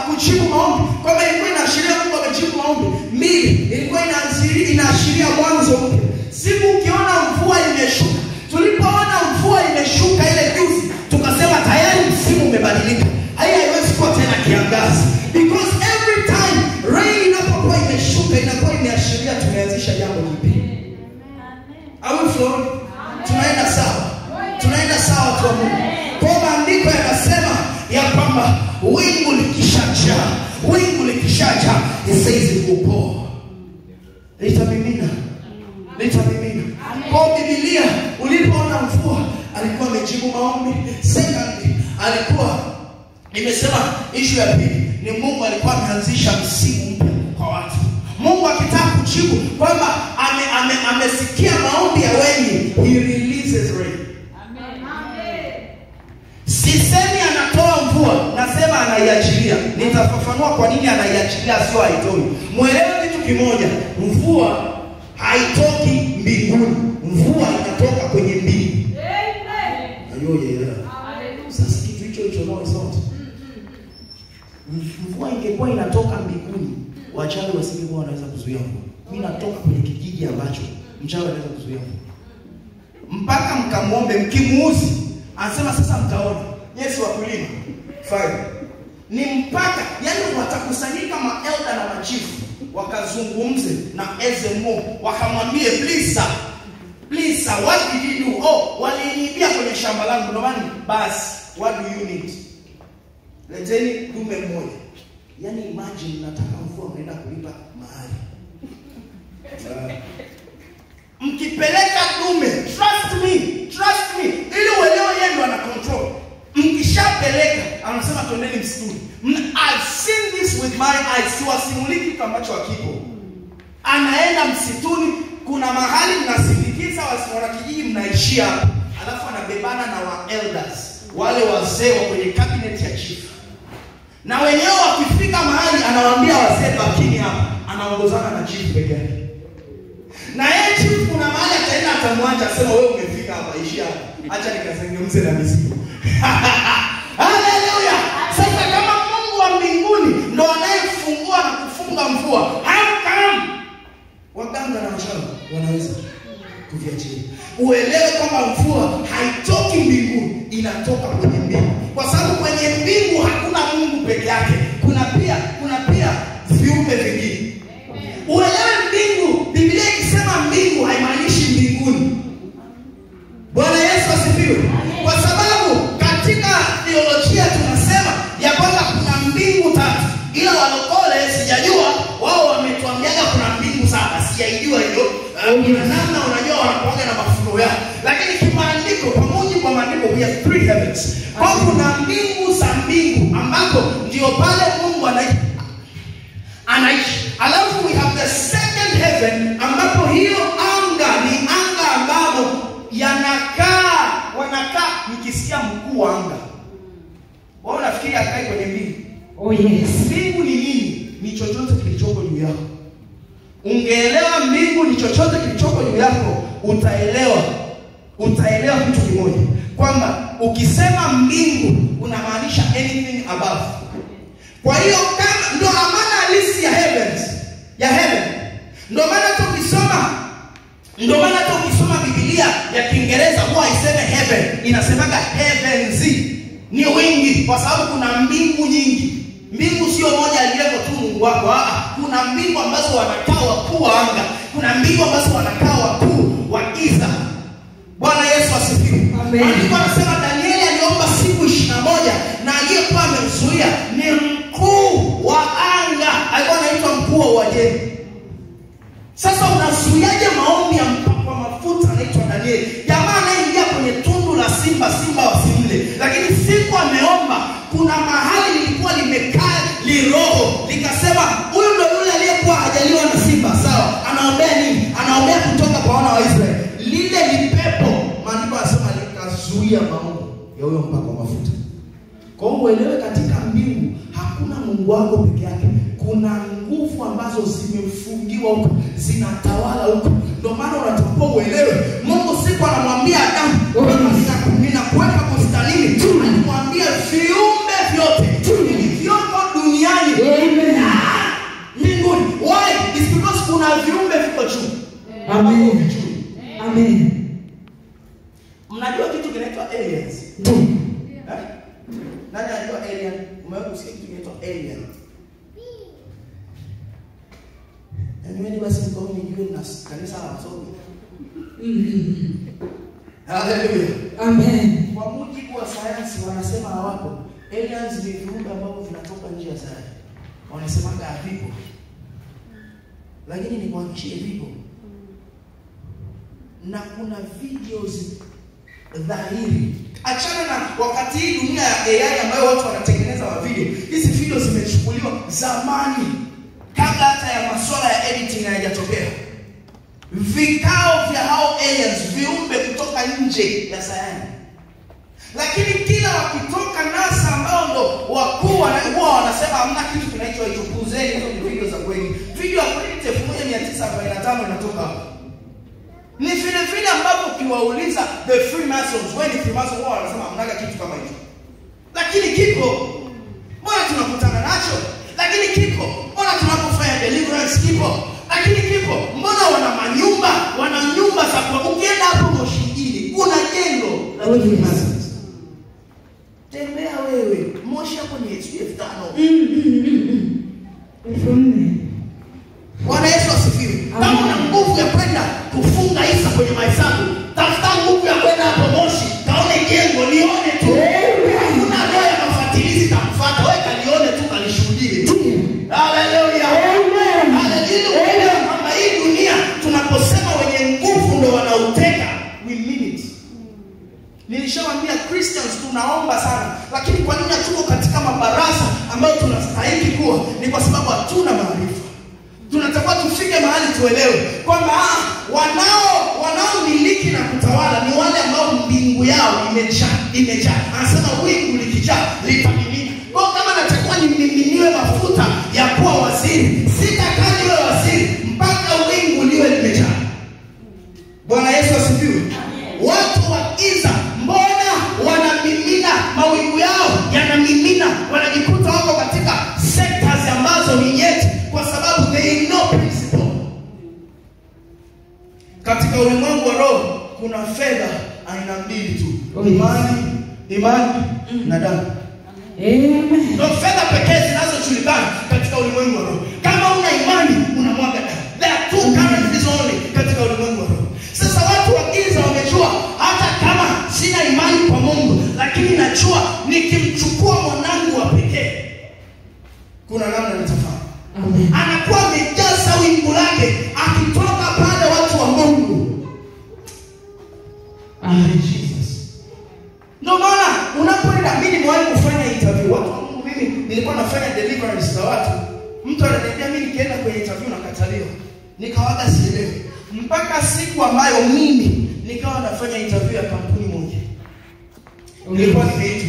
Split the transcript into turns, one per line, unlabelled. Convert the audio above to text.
kujibu maombi. Kwamba ilikuwa inaashiria Mungu amejibu maombi. Mbili, ilikuwa inaashiria mwanzo mpya. Siku ukiona mvua imeshuka, tulipoona mvua imeshuka ile juzi, tukasema tayari msimu umebadilika. Haiwezi kuwa tena kiangazi. Because every time rain inapokuwa imeshuka, inakuwa imeashiria tumeanzisha jambo jipya. Are we flowing? Tunaenda sawa. Tunaenda sawa kwa Mungu. Kwa maandiko yanasema ya kwamba wingu likishaja, it says it will pour. Litamimina. Kwa Biblia ulipoona mvua, alikuwa amejibu maombi. Secondly, alikuwa nimesema issue ya pili ni Mungu alikuwa ameanzisha msimu mpya kwa watu. Mungu akitaka kujibu kwamba amesikia maombi ya wengi, he releases rain. Sisemi anatoa mvua, nasema anaiachilia. Nitafafanua kwa nini anaiachilia, sio haitoi. Mwelewe kitu kimoja, mvua haitoki mbinguni. Mvua inatoka kwenye mbingu. Sasa kitu hicho nao sote. Mvua ingekuwa inatoka mbinguni, wachawi wasingekuwa wanaweza kuzuia mvua. Mimi natoka kwenye kijiji ambacho mchawi anaweza kuzuia mvua. Mpaka mkamwombe, mkimuuzi, anasema sasa mtaona. Yesu wakulima. Fine. Ni mpaka, yani watakusanyika maelda na machifu, wakazungumze na Ezemo, wakamwambie please sir, what did you do? Oh, waliniibia kwenye shamba langu, ndio maana basi, what do you need? Leteni dume mmoja. Yani imagine nataka mvua mnaenda kulipa mahali. Mkipeleka dume, trust me, ili uelewe yeye ndo ana control. Mkishapeleka, anasema twendeni msituni. I've seen this with my eyes. Siwasimuliki kitu ambacho hakipo. Anaenda msituni, kuna mahali mnasindikiza wasiona kijiji, mnaishia hapo. Alafu anabebana na wa elders, wale wazee wa kwenye cabinet ya chief. Na wenyewe wakifika mahali anawaambia wazee bakini hapa, anaongozana na chief peke yake. Na yeye chief kuna mahali ataenda atamwacha, asema wewe umefika hapa, ishia hapa. Acha nikazungumze na mizigo. Haleluya. Sasa kama Mungu wa mbinguni ndo anayefungua na kufunga mvua, how come waganga na wachawi wanaweza kuviachilia? Uelewe kwamba mvua haitoki mbinguni, inatoka kwenye mbingu. Kwa sababu kwenye mbingu hakuna Mungu peke yake. Kuna pia viumbe vingine. Uelewe mbingu, Biblia ikisema mbingu haimaanishi mbinguni. Bwana Yesu asifiwe. Kwa sababu katika theolojia tunasema ya kwamba kuna mbingu tatu. Ila walokole sijajua, wao wametuambiaga kuna mbingu saba. Sijaijua hiyo. Kuna namna unajua wanakuaga na mafunuo yao. Lakini kimaandiko, kwa mujibu wa maandiko, we have 3 heavens. Kwa kuna mbingu za mbingu ambako ndio pale Mungu anaishi. Alafu we have the second heaven ambapo hiyo anga ni anga ambamo wanakaa nikisikia mkuu wa anga. Wao nafikiri akai kwenye mbingu.
Oh yes.
Mbingu ni nini? Ni chochote kilichoko juu yako. Ungeelewa mbingu ni chochote kilichoko juu yako, utaelewa kitu kimoja. Kwamba ukisema mbingu unamaanisha anything above. Kwa hiyo kama ndo maana halisi ya heavens, ya heaven. Ndo maana tukisoma Biblia ya Kiingereza huwa iseme heaven, inasemaga heavens. Ni wingi kwa sababu kuna mbingu nyingi. Mbingu sio moja aliyeko tu Mungu wako. Kuna mbingu ambazo wanakaa wakuu wa anga. Kuna mbingu ambazo wanakaa wakuu wa giza. Bwana Yesu asifiwe.
Amen.
Andiko anasema Danieli aliomba siku 21 na aliyekuwa amemzuia ni mkuu wa anga. Alikuwa anaitwa mkuu wa Uajemi. Sasa unazuiaje maombi ya mpakwa mafuta anaitwa Danieli? Jamaa anaingia kwenye tundu la simba wasimle. Lakini siku ameomba, kuna mahali lilikuwa limekaa liroho likasema huyu ndo yule aliyekuwa hajaliwa na simba. Sawa, anaombea nini? Anaombea kutoka kwa wana wa Israeli. Lile lipepo, maandiko yanasema likazuia maombi ya huyo mpakwa mafuta. Kwa hiyo uelewe katika mbingu hakuna Mungu wako peke yake. Kuna nguvu ambazo zimefungiwa huko, zinatawala huko. Ndio maana unatakiwa uelewe. Mungu siku anamwambia Adamu, ninakuweka bustanini. Alimwambia viumbe vyote vilivyoko duniani
Amen. Amen.
Mnajua kitu kinaitwa aliens?
Ndio.
Nani anajua alien? Umewahi kusikia kitu kinaitwa alien? Yaani basi mko mjue na kanisa la wasomi. Haleluya.
Amen.
Kwa mujibu wa sayansi wanasema hawapo. Aliens ni viumbe ambavyo vinatoka nje ya sayari. Wanasema havipo. Lakini ni kuhakikishie vipo. Na kuna videos dhahiri. Achana na wakati hii dunia ya AI ambayo watu wanatengeneza wa video. Hizi video zimechukuliwa zamani kabla hata ya masuala ya editing hayajatokea. Vikao vya hao aliens, viumbe kutoka nje ya sayari. Lakini kila wakitoka NASA ambao ndo wakuu huwa wanasema hamna kitu kinaitwa hicho, puzeni hizo ni video za kweli. Video ya kweli 1945 inatoka hapo. Ni vile vile ambavyo ukiwauliza the Freemasons, when Freemasons wao wanasema hamna kitu kama hicho. Lakini kipo. Mbona tunakutana nacho? Lakini kipo. Mbona tunapofanya deliverance kipo? Lakini kipo. Mbona wana nyumba za kwa ukienda hapo Moshi kuna jengo la Freemasons. Tembea wewe, Moshi hapo ni HF 5. Bwana Yesu asifiwe. Kama una nguvu ya kwenda kufunga Isa kwenye mahesabu, tafuta nguvu ya kwenda hapo Moshi, kaone jengo, lione tu. Kuna roho ya mafatilizi tamfuata, wewe kalione tu, kalishuhudie. Haleluya. Haleluya. Kama hii dunia tunaposema wenye nguvu ndio wanauteka, we mean it. Nilishawaambia Christians tunaomba sana, lakini kwa nini hatuko katika mabarasa ambayo tunastahili kuwa? Ni kwa sababu hatuna maarifa. Tunatakiwa tufike mahali tuelewe kwamba wanaomiliki na kutawala ni wale ambao mbingu yao imejaa. Anasema wingu likijaa litamimina. Kwa kama natakiwa nimiminiwe mafuta ya kuwa waziri, sitakaa niwe waziri mpaka wingu liwe limejaa. Bwana Yesu asifiwe. Watu wa giza mbona wanamimina mawingu yao yanamimina, wanajikuta wako katika sectors ambazo ni nyeti kwa sababu they know principle. Katika ulimwengu wa roho kuna fedha aina mbili tu. Imani na damu.
Amen.
Ndio fedha pekee zinazojulikana katika ulimwengu wa roho. Kama una imani unamwaga damu. There are two currencies only katika ulimwengu wa roho. Sasa watu wa giza wamejua hata kama sina imani kwa Mungu, lakini najua nikimchukua mwanangu wa pekee kuna namna nitafanya.
Amen.
Anakuwa amejaza wingu lake akitoka pale watu wa Mungu.
Amen.
Jesus. Ndio maana unapoenda, mimi nimewahi kufanya interview watu wa Mungu, mimi nilikuwa nafanya deliverance za watu. Mtu ananiambia mimi nikienda kwenye interview nakataliwa. Nikawaga sielewi. Mpaka siku ambayo mimi nikawa nafanya interview ya kampuni moja. Nilikuwa nimeitwa